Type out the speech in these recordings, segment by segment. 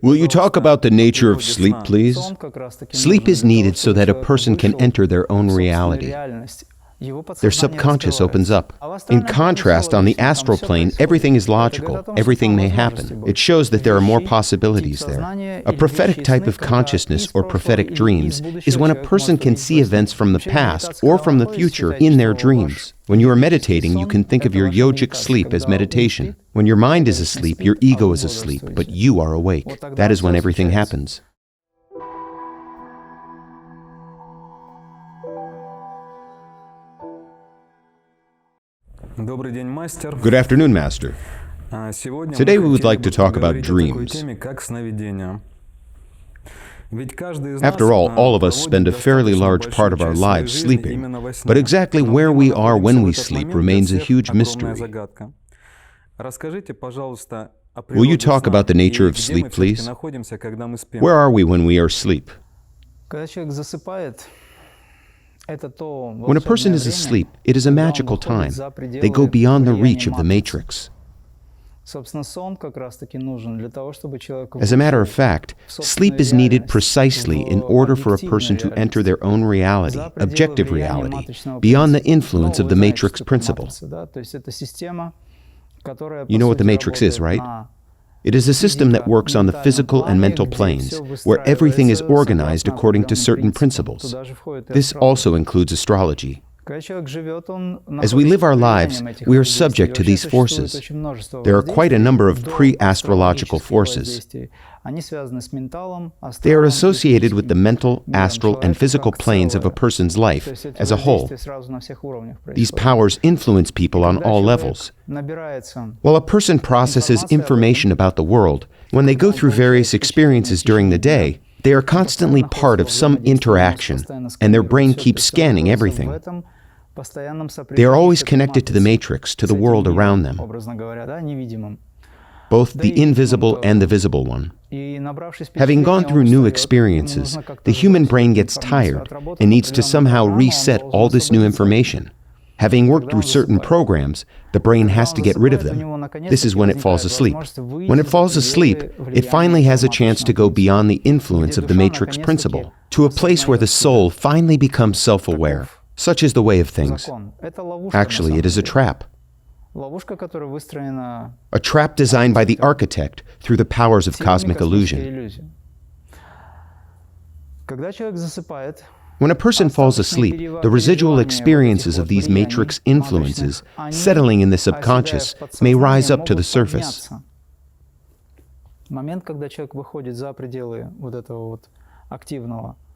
Will you talk about the nature of sleep, please? Sleep is needed so that a person can enter their own reality. Their subconscious opens up. In contrast, on the astral plane, everything is logical. Everything may happen. It shows that there are more possibilities there. A prophetic type of consciousness, or prophetic dreams, is when a person can see events from the past or from the future in their dreams. When you are meditating, you can think of your yogic sleep as meditation. When your mind is asleep, your ego is asleep, but you are awake. That is when everything happens. Good afternoon, Master. Today we would like to talk about dreams. After all of us spend a fairly large part of our lives sleeping, but exactly where we are when we sleep remains a huge mystery. Will you talk about the nature of sleep, please? Where are we when we are asleep? When a person is asleep, it is a magical time. They go beyond the reach of the matrix. As a matter of fact, sleep is needed precisely in order for a person to enter their own reality, objective reality, beyond the influence of the matrix principle. You know what the matrix is, right? It is a system that works on the physical and mental planes, where everything is organized according to certain principles. This also includes astrology. As we live our lives, we are subject to these forces. There are quite a number of pre-astrological forces. They are associated with the mental, astral, and physical planes of a person's life as a whole. These powers influence people on all levels. While a person processes information about the world, when they go through various experiences during the day, they are constantly part of some interaction, and their brain keeps scanning everything. They are always connected to the matrix, to the world around them, both the invisible and the visible one. Having gone through new experiences, the human brain gets tired and needs to somehow reset all this new information. Having worked through certain programs, the brain has to get rid of them. This is when it falls asleep. When it falls asleep, it finally has a chance to go beyond the influence of the matrix principle, to a place where the soul finally becomes self-aware. Such is the way of things. Actually, it is a trap. A trap designed by the architect through the powers of cosmic illusion. When a person falls asleep, the residual experiences of these matrix influences settling in the subconscious may rise up to the surface.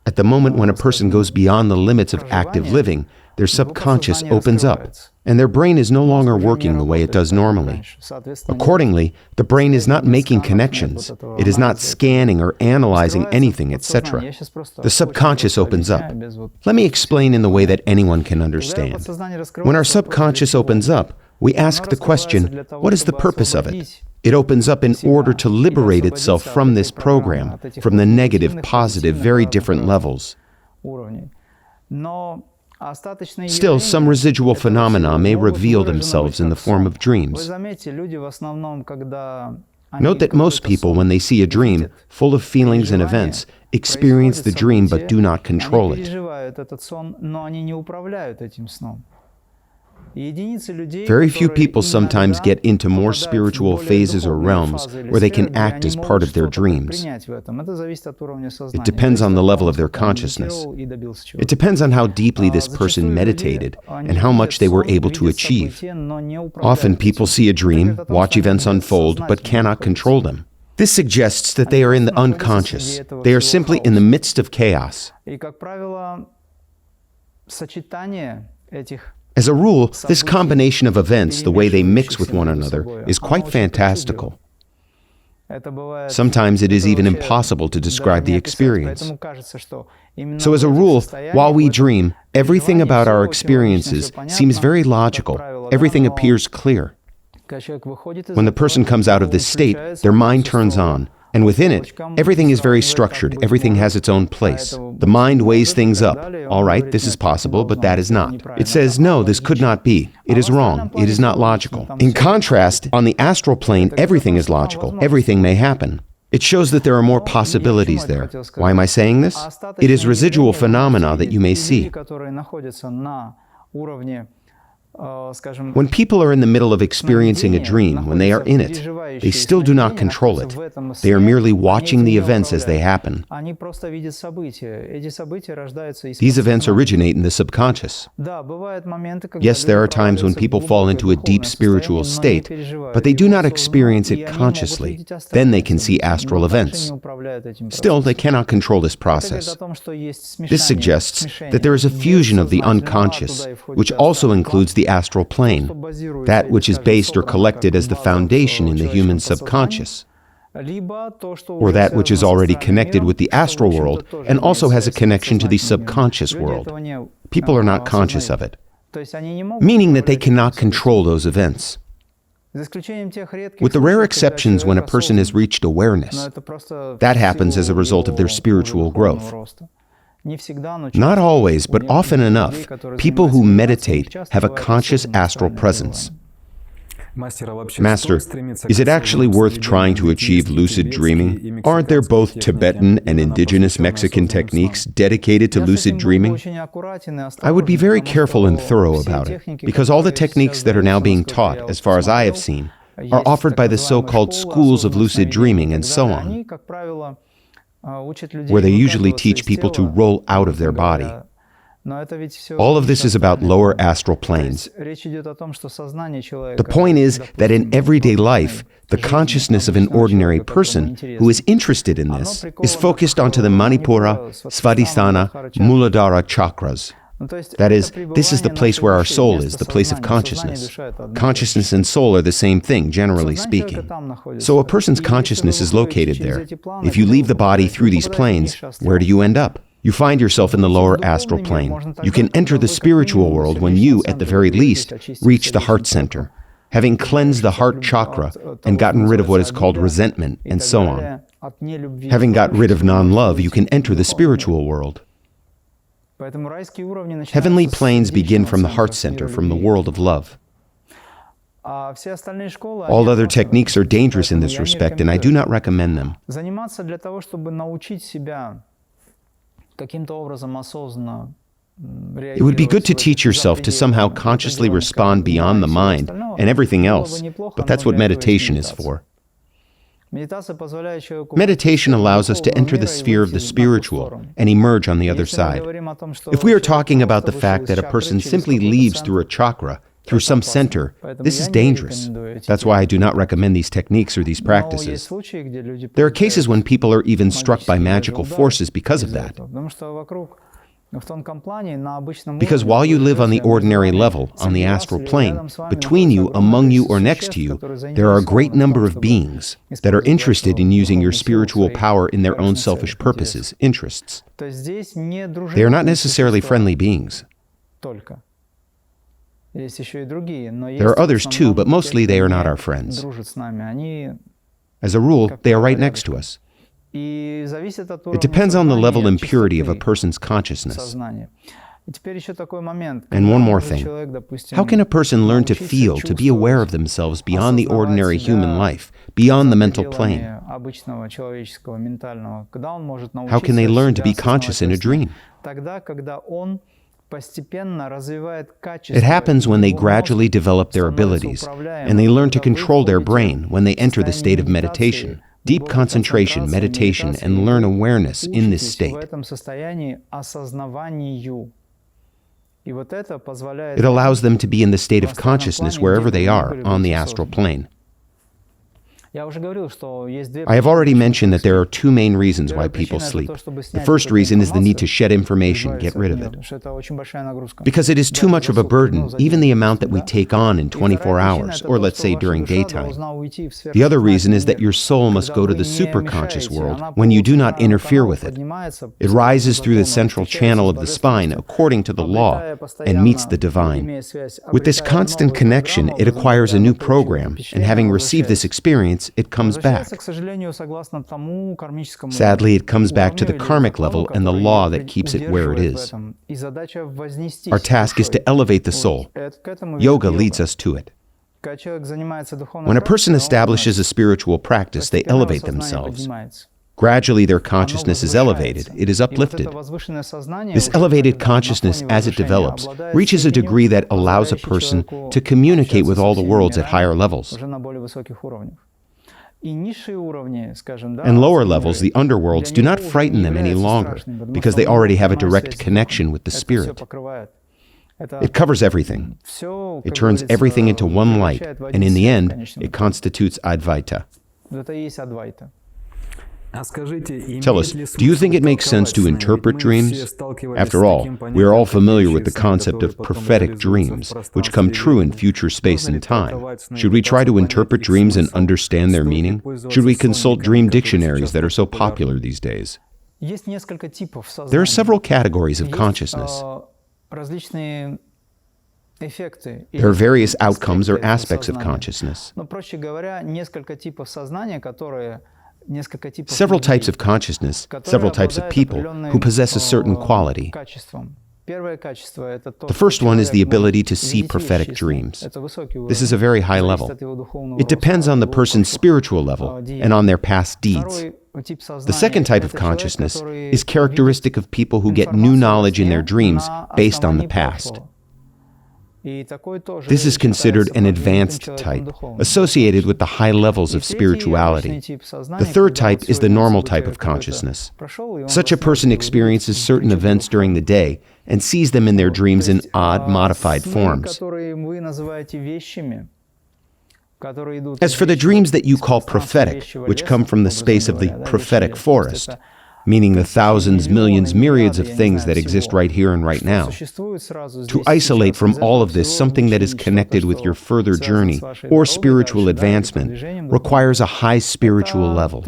At the moment when a person goes beyond the limits of active living, their subconscious opens up, and their brain is no longer working the way it does normally. Accordingly, the brain is not making connections, it is not scanning or analyzing anything, etc. The subconscious opens up. Let me explain in the way that anyone can understand. When our subconscious opens up, we ask the question, what is the purpose of it? It opens up in order to liberate itself from this program, from the negative, positive, very different levels. Still, some residual phenomena may reveal themselves in the form of dreams. Note that most people, when they see a dream, full of feelings and events, experience the dream but do not control it. Very few people sometimes get into more spiritual phases or realms where they can act as part of their dreams. It depends on the level of their consciousness. It depends on how deeply this person meditated and how much they were able to achieve. Often people see a dream, watch events unfold, but cannot control them. This suggests that they are in the unconscious. They are simply in the midst of chaos. As a rule, this combination of events, the way they mix with one another, is quite fantastical. Sometimes it is even impossible to describe the experience. So as a rule, while we dream, everything about our experiences seems very logical. Everything appears clear. When the person comes out of this state, their mind turns on. And within it, everything is very structured, everything has its own place. The mind weighs things up. All right, this is possible, but that is not. It says, no, this could not be. It is wrong. It is not logical. In contrast, on the astral plane, everything is logical. Everything may happen. It shows that there are more possibilities there. Why am I saying this? It is residual phenomena that you may see. When people are in the middle of experiencing a dream, when they are in it, they still do not control it. They are merely watching the events as they happen. These events originate in the subconscious. Yes, there are times when people fall into a deep spiritual state, but they do not experience it consciously. Then they can see astral events. Still, they cannot control this process. This suggests that there is a fusion of the unconscious, which also includes the astral plane, that which is based or collected as the foundation in the human subconscious, or that which is already connected with the astral world and also has a connection to the subconscious world. People are not conscious of it, meaning that they cannot control those events. With the rare exceptions when a person has reached awareness, that happens as a result of their spiritual growth. Not always, but often enough, people who meditate have a conscious astral presence. Master, is it actually worth trying to achieve lucid dreaming? Aren't there both Tibetan and indigenous Mexican techniques dedicated to lucid dreaming? I would be very careful and thorough about it, because all the techniques that are now being taught, as far as I have seen, are offered by the so-called schools of lucid dreaming and so on, where they usually teach people to roll out of their body. All of this is about lower astral planes. The point is that in everyday life, the consciousness of an ordinary person who is interested in this is focused onto the Manipura, Svadhisthana, Muladhara chakras. That is, this is the place where our soul is, the place of consciousness. Consciousness and soul are the same thing, generally speaking. So a person's consciousness is located there. If you leave the body through these planes, where do you end up? You find yourself in the lower astral plane. You can enter the spiritual world when you, at the very least, reach the heart center, having cleansed the heart chakra and gotten rid of what is called resentment, and so on. Having got rid of non-love, you can enter the spiritual world. Heavenly planes begin from the heart center, from the world of love. All other techniques are dangerous in this respect, and I do not recommend them. It would be good to teach yourself to somehow consciously respond beyond the mind and everything else, but that's what meditation is for. Meditation allows us to enter the sphere of the spiritual and emerge on the other side. If we are talking about the fact that a person simply leaves through a chakra, through some center, this is dangerous. That's why I do not recommend these techniques or these practices. There are cases when people are even struck by magical forces because of that. Because while you live on the ordinary level, on the astral plane, between you, among you, or next to you, there are a great number of beings that are interested in using your spiritual power in their own selfish purposes, interests. They are not necessarily friendly beings. There are others too, but mostly they are not our friends. As a rule, they are right next to us. It depends on the level and purity of a person's consciousness. And one more thing. How can a person learn to feel, to be aware of themselves beyond the ordinary human life, beyond the mental plane? How can they learn to be conscious in a dream? It happens when they gradually develop their abilities, and they learn to control their brain when they enter the state of meditation. Deep concentration, meditation, and learn awareness in this state. It allows them to be in the state of consciousness wherever they are on the astral plane. I have already mentioned that there are two main reasons why people sleep. The first reason is the need to shed information, get rid of it. Because it is too much of a burden, even the amount that we take on in 24 hours, or let's say during daytime. The other reason is that your soul must go to the superconscious world when you do not interfere with it. It rises through the central channel of the spine according to the law and meets the divine. With this constant connection, it acquires a new program, and having received this experience, it comes back. Sadly, it comes back to the karmic level and the law that keeps it where it is. Our task is to elevate the soul. Yoga leads us to it. When a person establishes a spiritual practice, they elevate themselves. Gradually, their consciousness is elevated, it is uplifted. This elevated consciousness, as it develops, reaches a degree that allows a person to communicate with all the worlds at higher levels. And lower levels, the underworlds, do not frighten them any longer because they already have a direct connection with the spirit. It covers everything. It turns everything into one light, and in the end, it constitutes Advaita. Tell us, do you think it makes sense to interpret dreams? After all, we are all familiar with the concept of prophetic dreams, which come true in future space and time. Should we try to interpret dreams and understand their meaning? Should we consult dream dictionaries that are so popular these days? There are several categories of consciousness. There are various outcomes or aspects of consciousness. Several types of consciousness, several types of people who possess a certain quality. The first one is the ability to see prophetic dreams. This is a very high level. It depends on the person's spiritual level and on their past deeds. The second type of consciousness is characteristic of people who get new knowledge in their dreams based on the past. This is considered an advanced type, associated with the high levels of spirituality. The third type is the normal type of consciousness. Such a person experiences certain events during the day and sees them in their dreams in odd, modified forms. As for the dreams that you call prophetic, which come from the space of the prophetic forest, meaning the thousands, millions, myriads of things that exist right here and right now. To isolate from all of this something that is connected with your further journey or spiritual advancement requires a high spiritual level.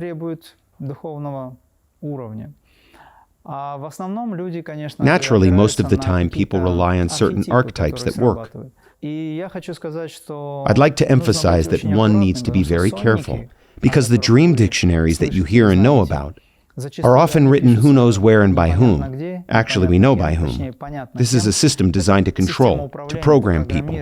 Naturally, most of the time people rely on certain archetypes that work. I'd like to emphasize that one needs to be very careful, because the dream dictionaries that you hear and know about are often written who knows where and by whom. Actually, we know by whom. This is a system designed to control, to program people.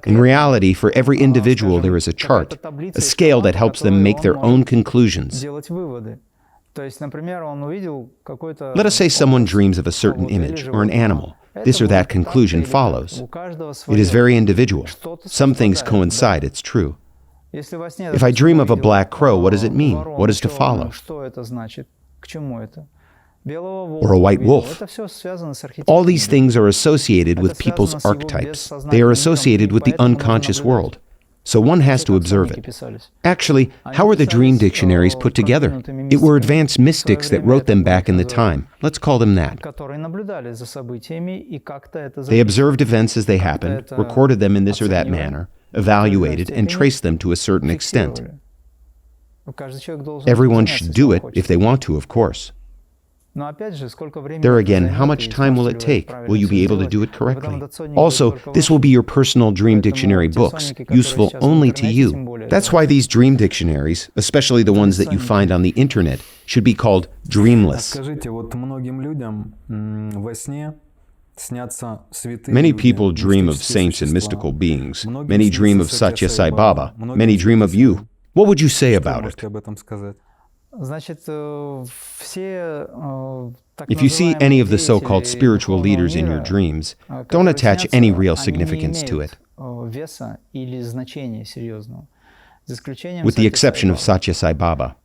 In reality, for every individual there is a chart, a scale that helps them make their own conclusions. Let us say someone dreams of a certain image or an animal. This or that conclusion follows. It is very individual. Some things coincide, it's true. If I dream of a black crow, what does it mean? What is to follow? Or a white wolf. All these things are associated with people's archetypes. They are associated with the unconscious world. So one has to observe it. Actually, how are the dream dictionaries put together? It were advanced mystics that wrote them back in the time. Let's call them that. They observed events as they happened, recorded them in this or that manner, evaluated and traced them to a certain extent. Everyone should do it if they want to, of course. There again, how much time will it take? Will you be able to do it correctly? Also, this will be your personal dream dictionary books, useful only to you. That's why these dream dictionaries, especially the ones that you find on the internet, should be called dreamless. Many people dream of saints and mystical beings. Many dream of Satya Sai Baba. Many dream of you. What would you say about it? If you see any of the so-called spiritual leaders in your dreams, don't attach any real significance to it. With the exception of Satya Sai Baba.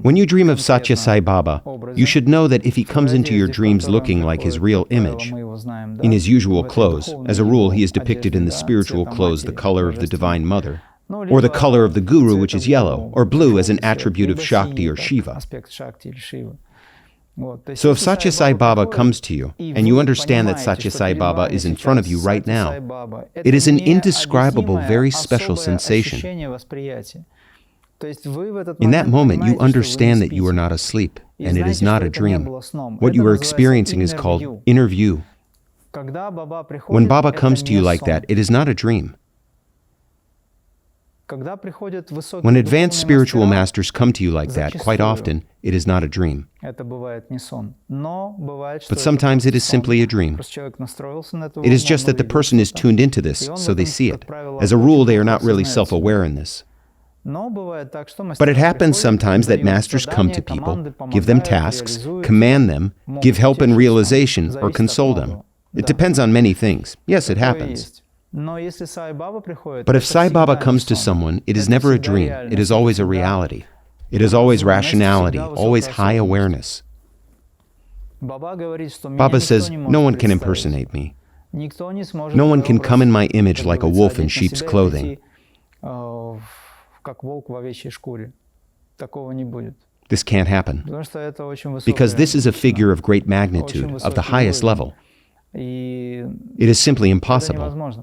When you dream of Satya Sai Baba, you should know that if he comes into your dreams looking like his real image, in his usual clothes, as a rule he is depicted in the spiritual clothes the color of the Divine Mother, or the color of the Guru, which is yellow, or blue as an attribute of Shakti or Shiva. So if Satya Sai Baba comes to you, and you understand that Satya Sai Baba is in front of you right now, it is an indescribable, very special sensation. In that moment, you understand that you are not asleep, and it is not a dream. What you are experiencing is called inner view. When Baba comes to you like that, it is not a dream. When advanced spiritual masters come to you like that, quite often, it is not a dream. But sometimes it is simply a dream. It is just that the person is tuned into this, so they see it. As a rule, they are not really self-aware in this. But it happens sometimes that masters come to people, give them tasks, command them, give help and realization, or console them. It depends on many things. Yes, it happens. But if Sai Baba comes to someone, it is never a dream. It is always a reality. It is always rationality, always high awareness. Baba says, no one can impersonate me. No one can come in my image like a wolf in sheep's clothing. This can't happen, because this is a figure of great magnitude, of the highest level. It is simply impossible.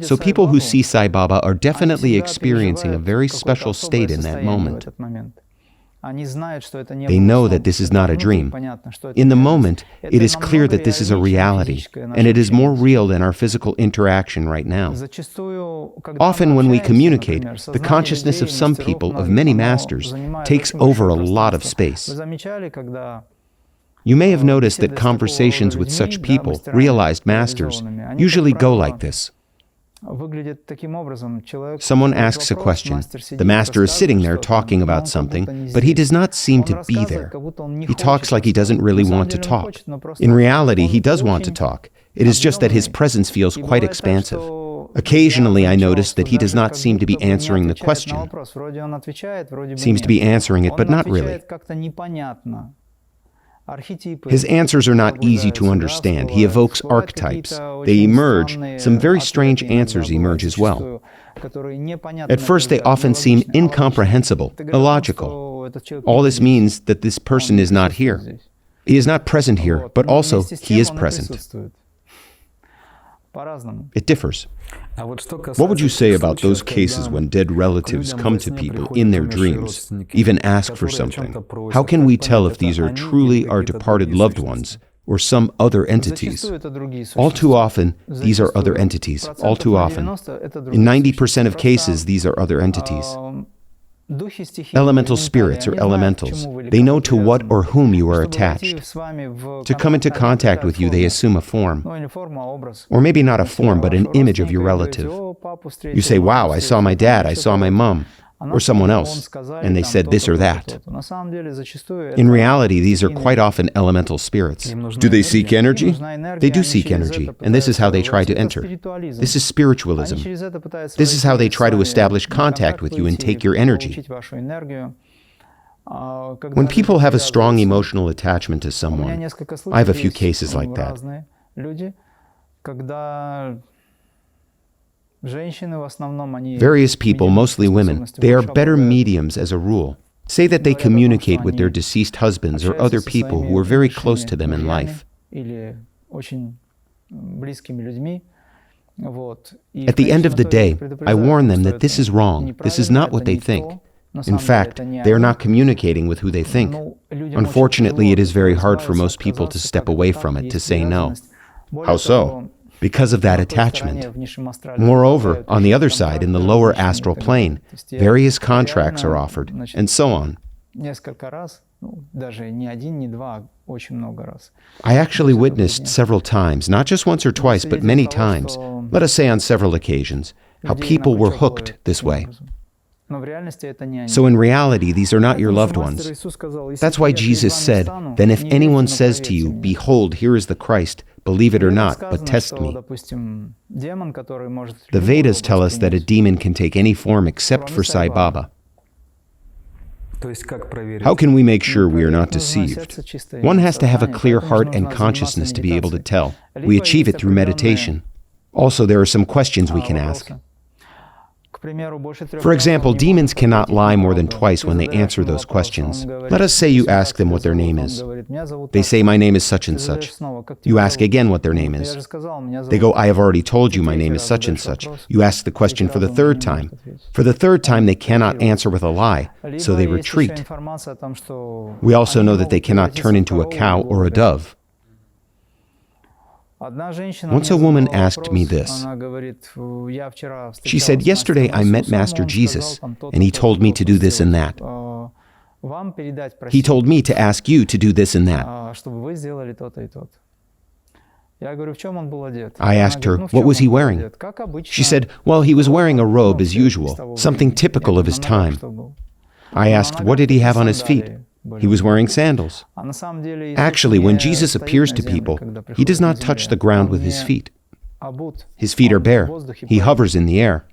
So people who see Sai Baba are definitely experiencing a very special state in that moment. They know that this is not a dream. In the moment, it is clear that this is a reality, and it is more real than our physical interaction right now. Often when we communicate, the consciousness of some people, of many masters, takes over a lot of space. You may have noticed that conversations with such people, realized masters, usually go like this. Someone asks a question. The master is sitting there talking about something, but he does not seem to be there. He talks like he doesn't really want to talk. In reality, he does want to talk. It is just that his presence feels quite expansive. Occasionally, I notice that he does not seem to be answering the question. Seems to be answering it, but not really. His answers are not easy to understand. He evokes archetypes. They emerge. Some very strange answers emerge as well. At first, they often seem incomprehensible, illogical. All this means that this person is not here. He is not present here, but also he is present. It differs. What would you say about those cases when dead relatives come to people in their dreams, even ask for something? How can we tell if these are truly our departed loved ones or some other entities? All too often, these are other entities. All too often. In 90% of cases, these are other entities. Elemental spirits or elementals. They know to what or whom you are attached. To come into contact with you, they assume a form. Or maybe not a form, but an image of your relative. You say, wow, I saw my dad, I saw my mom, or someone else, and they said this or that. In reality, these are quite often elemental spirits. Do they seek energy? They do seek energy, and this is how they try to enter. This is spiritualism. This is how they try to establish contact with you and take your energy. When people have a strong emotional attachment to someone, I have a few cases like that. Various people, mostly women, they are better mediums as a rule. Say that they communicate with their deceased husbands or other people who were very close to them in life. At the end of the day, I warn them that this is wrong. This is not what they think. In fact, they are not communicating with who they think. Unfortunately, it is very hard for most people to step away from it, to say no. How so? Because of that attachment. Moreover, on the other side, in the lower astral plane, various contracts are offered, and so on. I actually witnessed several times, not just once or twice, but many times, let us say on several occasions, how people were hooked this way. So in reality, these are not your loved ones. That's why Jesus said, then if anyone says to you, behold, here is the Christ, believe it or not, but test me. The Vedas tell us that a demon can take any form except for Sai Baba. How can we make sure we are not deceived? One has to have a clear heart and consciousness to be able to tell. We achieve it through meditation. Also, there are some questions we can ask. For example, demons cannot lie more than twice when they answer those questions. Let us say you ask them what their name is. They say, my name is such and such. You ask again what their name is. They go, I have already told you my name is such and such. You ask the question for the third time. For the third time, they cannot answer with a lie, so they retreat. We also know that they cannot turn into a cow or a dove. Once a woman asked me this. She said, "Yesterday I met Master Jesus, and he told me to do this and that. He told me to ask you to do this and that." I asked her, "What was he wearing?" She said, "Well, he was wearing a robe as usual, something typical of his time." I asked, "What did he have on his feet?" He was wearing sandals. Actually, when Jesus appears to people, he does not touch the ground with his feet. His feet are bare. He hovers in the air.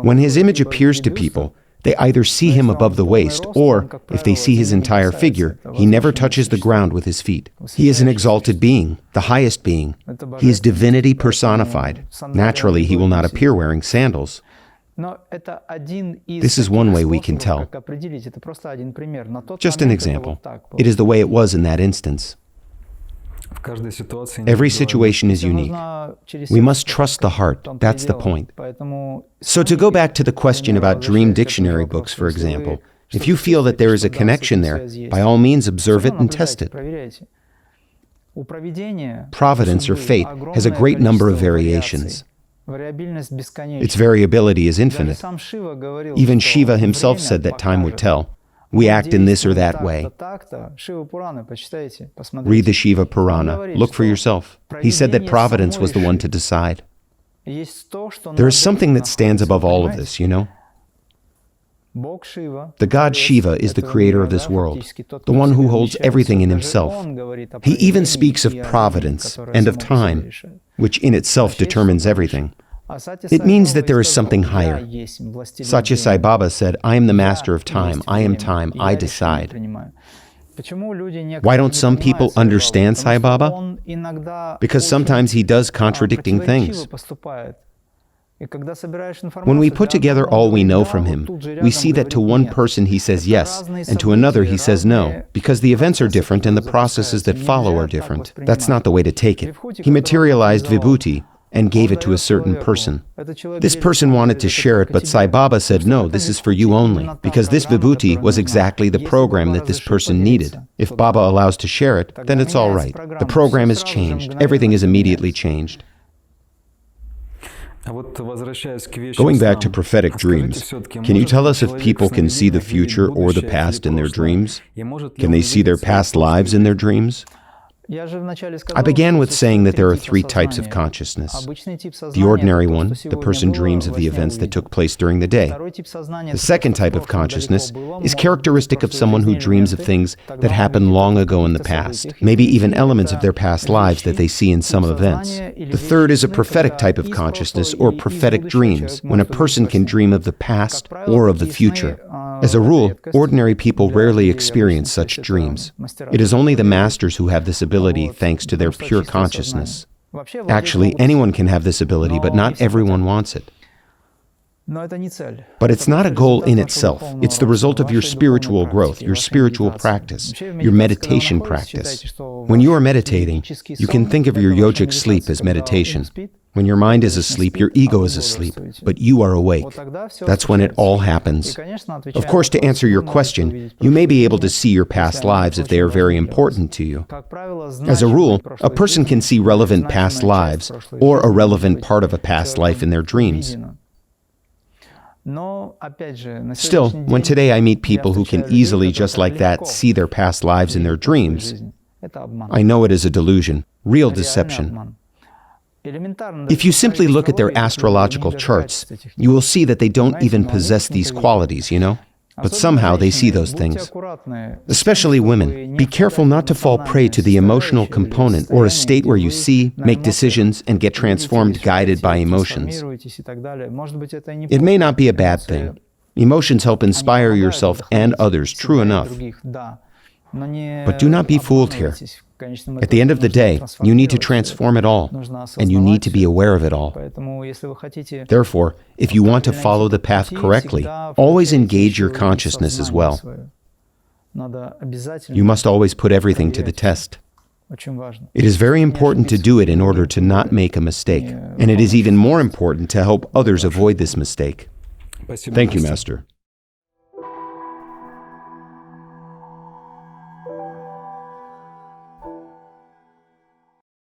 When his image appears to people, they either see him above the waist, or, if they see his entire figure, he never touches the ground with his feet. He is an exalted being, the highest being. He is divinity personified. Naturally, he will not appear wearing sandals. This is one way we can tell. Just an example. It is the way it was in that instance. Every situation is unique. We must trust the heart. That's the point. So to go back to the question about dream dictionary books, for example, if you feel that there is a connection there, by all means observe it and test it. Providence or fate has a great number of variations. Its variability is infinite. Even Shiva himself said that time would tell. We act in this or that way. Read the Shiva Purana. Look for yourself. He said that providence was the one to decide. There is something that stands above all of this, you know? The god Shiva is the creator of this world, the one who holds everything in himself. He even speaks of providence and of time, which in itself determines everything. It means that there is something higher. Satya Sai Baba said, "I am the master of time. I am time. I decide." Why don't some people understand Sai Baba? Because sometimes he does contradicting things. When we put together all we know from him, we see that to one person he says yes, and to another he says no, because the events are different and the processes that follow are different. That's not the way to take it. He materialized Vibhuti and gave it to a certain person. This person wanted to share it, but Sai Baba said, "No, this is for you only," because this Vibhuti was exactly the program that this person needed. If Baba allows to share it, then it's all right. The program is changed. Everything is immediately changed. Going back to prophetic dreams, can you tell us if people can see the future or the past in their dreams? Can they see their past lives in their dreams? I began with saying that there are three types of consciousness. The ordinary one, the person dreams of the events that took place during the day. The second type of consciousness is characteristic of someone who dreams of things that happened long ago in the past, maybe even elements of their past lives that they see in some events. The third is a prophetic type of consciousness or prophetic dreams, when a person can dream of the past or of the future. As a rule, ordinary people rarely experience such dreams. It is only the masters who have this ability thanks to their pure consciousness. Actually, anyone can have this ability, but not everyone wants it. But it's not a goal in itself. It's the result of your spiritual growth, your spiritual practice, your meditation practice. When you are meditating, you can think of your yogic sleep as meditation. When your mind is asleep, your ego is asleep, but you are awake. That's when it all happens. Of course, to answer your question, you may be able to see your past lives if they are very important to you. As a rule, a person can see relevant past lives or a relevant part of a past life in their dreams. Still, when today I meet people who can easily, just like that, see their past lives in their dreams, I know it is a delusion, real deception. If you simply look at their astrological charts, you will see that they don't even possess these qualities, you know? But somehow they see those things. Especially women. Be careful not to fall prey to the emotional component or a state where you see, make decisions, and get transformed guided by emotions. It may not be a bad thing. Emotions help inspire yourself and others, true enough. But do not be fooled here. At the end of the day, you need to transform it all, and you need to be aware of it all. Therefore, if you want to follow the path correctly, always engage your consciousness as well. You must always put everything to the test. It is very important to do it in order to not make a mistake, and it is even more important to help others avoid this mistake. Thank you, Master.